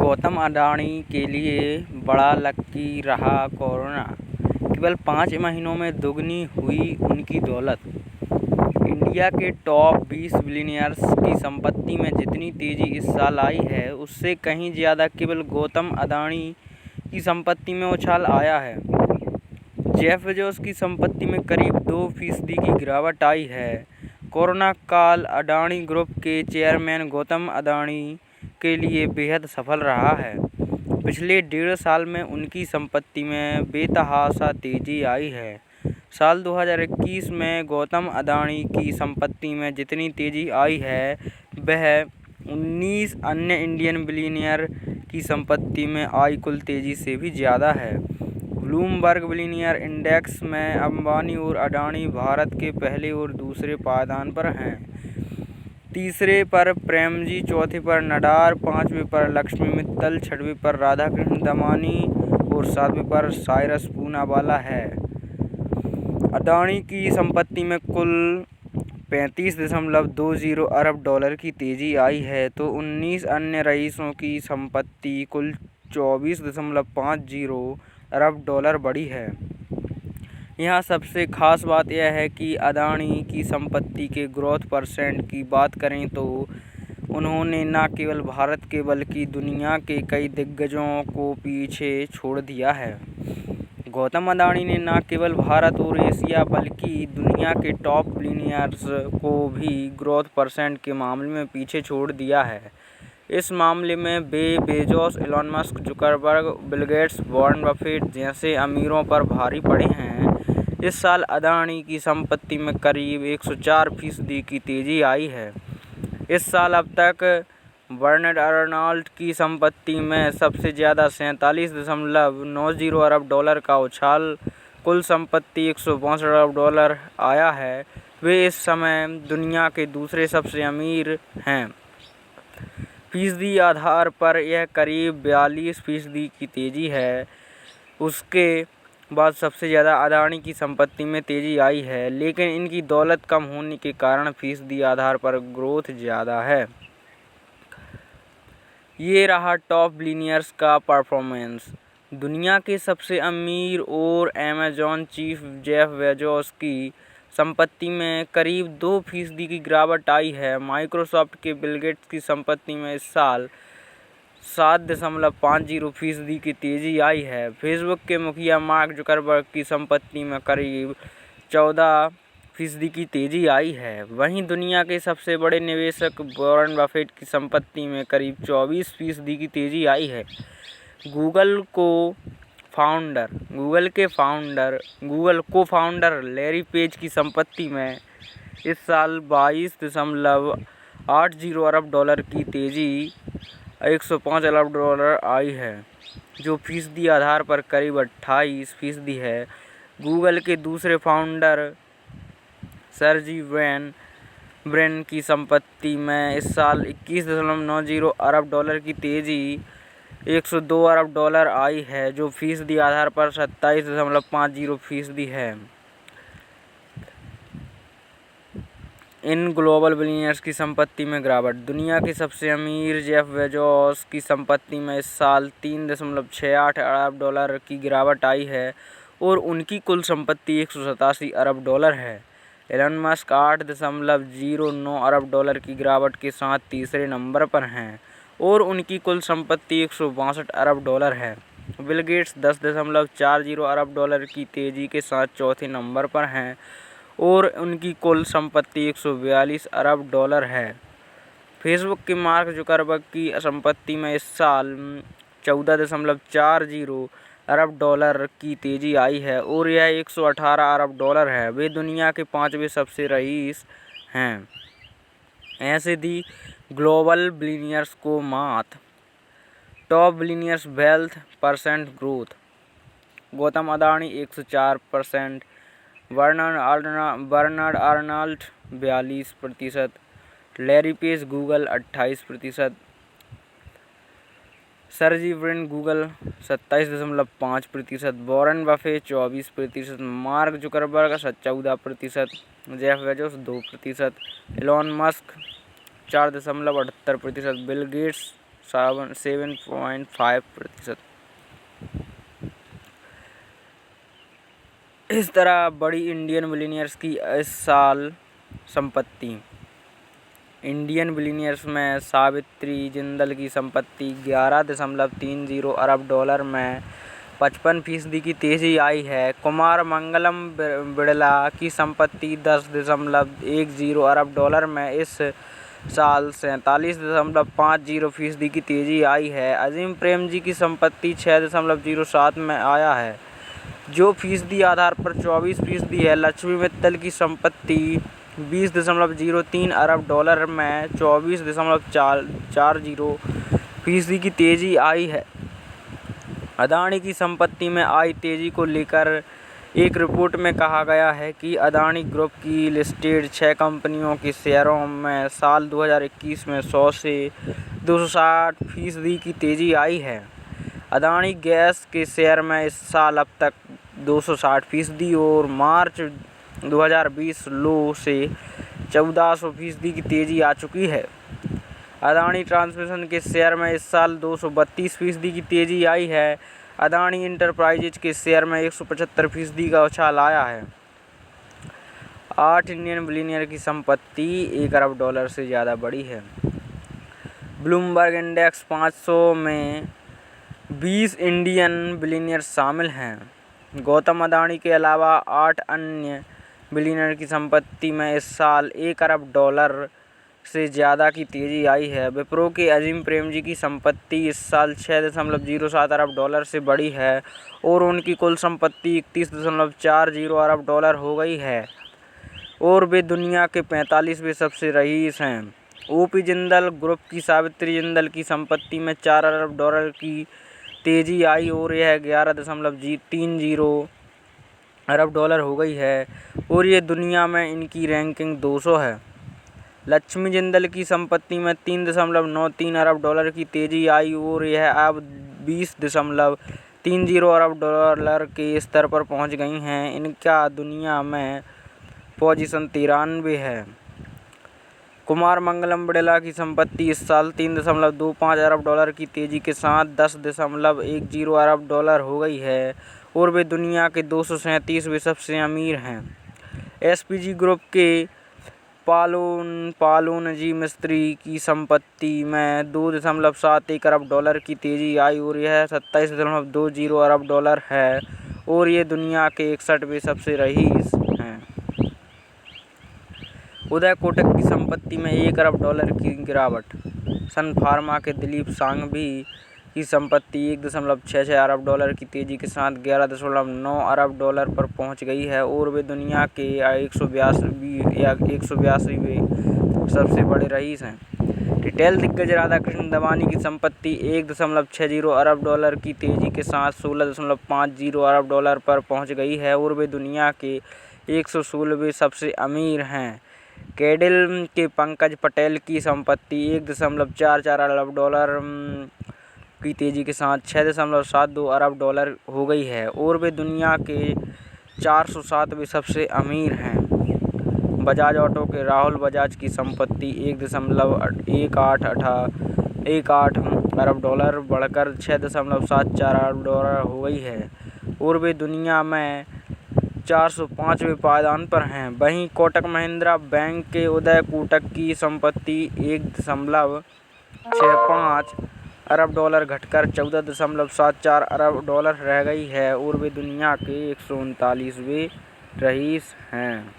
गौतम अडानी के लिए बड़ा लकी रहा कोरोना, केवल 5 महीनों में दुगनी हुई उनकी दौलत। इंडिया के टॉप 20 बिलियनियर्स की संपत्ति में जितनी तेजी इस साल आई है, उससे कहीं ज़्यादा केवल गौतम अडानी की संपत्ति में उछाल आया है। जेफ बेजोस की संपत्ति में करीब 2% की गिरावट आई है। कोरोना काल अडानी ग्रुप के चेयरमैन गौतम अडानी के लिए बेहद सफल रहा है। पिछले 1.5 साल में उनकी संपत्ति में बेतहाशा तेजी आई है। साल 2021 में गौतम अडानी की संपत्ति में जितनी तेजी आई है, वह 19 अन्य इंडियन बिलियनियर की संपत्ति में आई कुल तेजी से भी ज़्यादा है। ब्लूमबर्ग बिलियनियर इंडेक्स में अंबानी और अडानी भारत के पहले और दूसरे पायदान पर हैं। तीसरे पर प्रेमजी, चौथे पर नडार, पांचवें पर लक्ष्मी मित्तल, छठवें पर राधाकृष्ण दमानी और सातवें पर साइरस पूनावाला है। अडानी की संपत्ति में कुल 35.20 अरब डॉलर की तेजी आई है, तो 19 अन्य रईसों की संपत्ति कुल 24.50 अरब डॉलर बढ़ी है। यहाँ सबसे खास बात यह है कि अडानी की संपत्ति के ग्रोथ परसेंट की बात करें तो उन्होंने न केवल भारत के बल्कि दुनिया के कई दिग्गजों को पीछे छोड़ दिया है। गौतम अडानी ने न केवल भारत और एशिया बल्कि दुनिया के टॉप बिलियनियर्स को भी ग्रोथ परसेंट के मामले में पीछे छोड़ दिया है। इस मामले में वे Bezos, Elon Musk, Zuckerberg, Bill Gates, Warren Buffett जैसे अमीरों पर भारी पड़े हैं। इस साल अडानी की संपत्ति में करीब 104% की तेजी आई है। इस साल अब तक बर्नार्ड अर्नॉल्ट की संपत्ति में सबसे ज़्यादा 47.90 अरब डॉलर का उछाल, कुल संपत्ति 162 अरब डॉलर आया है। वे इस समय दुनिया के दूसरे सबसे अमीर हैं। फीसदी आधार पर यह करीब 42% की तेजी है। उसके बाद सबसे ज़्यादा अडानी की संपत्ति में तेजी आई है, लेकिन इनकी दौलत कम होने के कारण फीसदी आधार पर ग्रोथ ज़्यादा है। ये रहा टॉप बिलियनियर्स का परफॉर्मेंस। दुनिया के सबसे अमीर और अमेज़न चीफ जेफ बेजोस की संपत्ति में करीब 2% की गिरावट आई है। माइक्रोसॉफ्ट के बिल गेट्स की संपत्ति में इस साल 7.50% की तेजी आई है। फेसबुक के मुखिया मार्क जुकरबर्ग की संपत्ति में करीब 14% की तेजी आई है। वहीं दुनिया के सबसे बड़े निवेशक वॉरेन बफेट की संपत्ति में करीब 24% की तेजी आई है। गूगल को फाउंडर लैरी पेज की संपत्ति में इस साल 22.80 अरब डॉलर की तेजी 105 अरब डॉलर आई है, जो फीसदी आधार पर करीब 28% है। गूगल के दूसरे फाउंडर सर्जी ब्रिन की संपत्ति में इस साल 21.90 अरब डॉलर की तेजी 102 अरब डॉलर आई है, जो फीसदी आधार पर 27.50% है। इन ग्लोबल बिलियनियर्स की संपत्ति में गिरावट। दुनिया के सबसे अमीर जेफ बेजोस की संपत्ति में इस साल 3.68 अरब डॉलर की गिरावट आई है और उनकी कुल संपत्ति 187 अरब डॉलर है। एलन मस्क 8.09 अरब डॉलर की गिरावट के साथ तीसरे नंबर पर हैं और उनकी कुल संपत्ति 162 अरब डॉलर है। बिल गेट्स 10.40 अरब डॉलर की तेजी के साथ चौथे नंबर पर हैं और उनकी कुल संपत्ति 142 अरब डॉलर है। फेसबुक के मार्क जुकरबर्ग की संपत्ति में इस साल 14.40 अरब डॉलर की तेजी आई है और यह 118 अरब डॉलर है। वे दुनिया के 5वें सबसे रईस हैं। ऐसे दी ग्लोबल बिलियनियर्स को मात। Top billionaires wealth percent growth. Gautam Adani 104%, Bernard Arnault 42%, Larry Page Google 28%, Sergey Brin Google 27.5%, Warren Buffett 24%, Mark Zuckerberg 14%, Jeff Bezos 2%, Elon Musk 4.78%, Bill Gates 7.5%। इस तरह बड़ी इंडियन बिलियनियर्स की इस साल संपत्ति। इंडियन बिलियनियर्स में सावित्री जिंदल की संपत्ति 11.30 अरब डॉलर में 55% की तेजी आई है। कुमार मंगलम बिड़ला की संपत्ति 10.10 अरब डॉलर में इस साल 47.50% की तेजी आई है। अजीम प्रेमजी की संपत्ति 6.07 में आया है, जो फीसदी आधार पर 24% है। लक्ष्मी मित्तल की संपत्ति 20.03 अरब डॉलर में 24.40% की तेजी आई है। अदानी की संपत्ति में आई तेजी को लेकर एक रिपोर्ट में कहा गया है कि अदानी ग्रुप की लिस्टेड 6 कंपनियों के शेयरों में साल 2021 में 100 से 260% की तेजी आई है। अदानी गैस के शेयर में इस साल अब तक 260% और मार्च 2020 लो से 1400% की तेजी आ चुकी है। अदानी ट्रांसमिशन के शेयर में इस साल 232% की तेजी आई है। अदानी इंटरप्राइजेज के शेयर में 175% का उछाल आया है। 8 इंडियन बिलियनियर की संपत्ति 1 अरब डॉलर से ज़्यादा बढ़ी है। ब्लूमबर्ग इंडेक्स 500 में 20 इंडियन बिलियनियर शामिल हैं। गौतम अदानी के अलावा 8 अन्य बिलियनियर की संपत्ति में इस साल 1 अरब डॉलर से ज़्यादा की तेजी आई है। विप्रो के अजीम प्रेमजी की संपत्ति इस साल 6.07 अरब डॉलर से बढ़ी है और उनकी कुल संपत्ति 31.40 अरब डॉलर हो गई है और वे दुनिया के 45वें सबसे रईस हैं। ओपी जिंदल ग्रुप की सावित्री जिंदल की संपत्ति में 4 अरब डॉलर की तेजी आई और यह 11.30 अरब डॉलर हो गई है और ये दुनिया में इनकी रैंकिंग 200 है। लक्ष्मी जिंदल की संपत्ति में 3.93 अरब डॉलर की तेजी आई और यह अब 20.30 अरब डॉलर के स्तर पर पहुंच गई हैं। इनका दुनिया में पोजीशन 93 है। कुमार मंगलम बिड़ला की संपत्ति इस साल 3.25 अरब डॉलर की तेजी के साथ 10.10 अरब डॉलर हो गई है और वे दुनिया के 237वें सबसे अमीर हैं। एसपीजी ग्रुप के पालोनजी मिस्त्री की संपत्ति में 2.71 अरब डॉलर की तेजी आई और यह 27.20 अरब डॉलर है और ये दुनिया के 61वें सबसे रईस हैं। उदय कोटक की संपत्ति में 1 अरब डॉलर की गिरावट। सन फार्मा के दिलीप सांघवी की संपत्ति 1.66 अरब डॉलर की तेजी के साथ 11.9 अरब डॉलर पर पहुंच गई है और वे दुनिया के 182वें सबसे बड़े रईस हैं। रिटेल दिग्गज राधाकृष्ण दमानी की संपत्ति 1.60 अरब डॉलर की तेजी के साथ 16.50 अरब डॉलर पर पहुंच गई है और वे दुनिया के 116वें सबसे अमीर हैं। कैडिल के पंकज पटेल की संपत्ति 1.44 अरब डॉलर की तेजी के साथ 6.72 अरब डॉलर हो गई है और वे दुनिया के 407वें सबसे अमीर हैं। बजाज ऑटो के राहुल बजाज की संपत्ति 1.18 अरब डॉलर बढ़कर 6.74 अरब डॉलर हो गई है और वे दुनिया में 405वें पायदान पर हैं। वहीं कोटक महिंद्रा बैंक के उदय कोटक की संपत्ति 1.65 अरब डॉलर घटकर 14.74 अरब डॉलर रह गई है और वे दुनिया के 139वें रईस हैं।